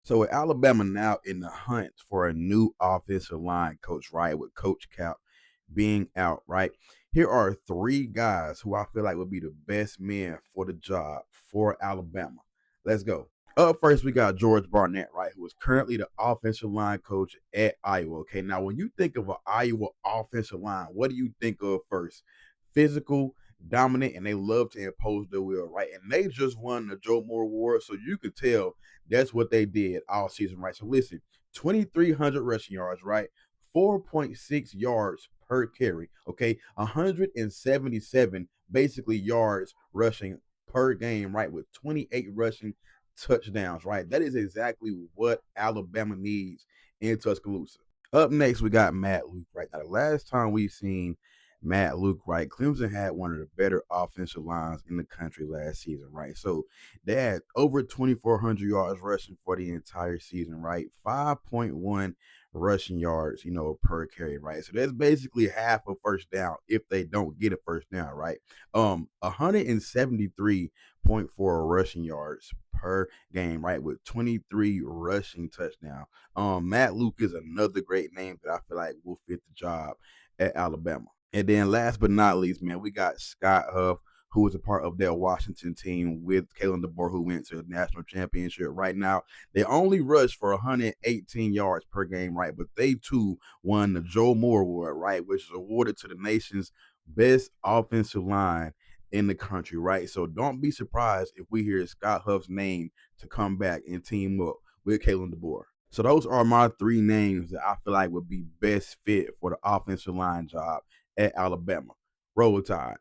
So with Alabama now in the hunt for a new offensive line coach, right? With Coach Cap being out, right? Here are three guys who I feel like would be the best men for the job for Alabama. Let's go. Up first, we got George Barnett, right, who is currently the offensive line coach at Iowa. Okay, now when you think of an Iowa offensive line, what do you think of first? Physical, dominant, and they love to impose their will, right? And they just won the Joe Moore Award, so you could tell that's what they did all season, right? So listen, 2,300 rushing yards, right? 4.6 yards per carry, okay? 177 basically yards rushing per game, right? With 28 rushing touchdowns, right? That is exactly what Alabama needs in Tuscaloosa. Up next, we got Matt Luke, right? Now, the last time we seen Matt Luke, right, Clemson had one of the better offensive lines in the country last season, right? So they had over 2,400 yards rushing for the entire season, right? 5.1 rushing yards, per carry, right? So that's basically half a first down if they don't get a first down, right? 173.4 rushing yards per game, right? With 23 rushing touchdowns. Matt Luke is another great name that I feel like will fit the job at Alabama. And then last but not least, man, we got Scott Huff, who was a part of that Washington team with Kalen DeBoer, who went to the national championship. Right now, they only rushed for 118 yards per game, right? But they too won the Joe Moore Award, right? Which is awarded to the nation's best offensive line in the country, right? So don't be surprised if we hear Scott Huff's name to come back and team up with Kalen DeBoer. So those are my three names that I feel like would be best fit for the offensive line job at Alabama. Roll Tide.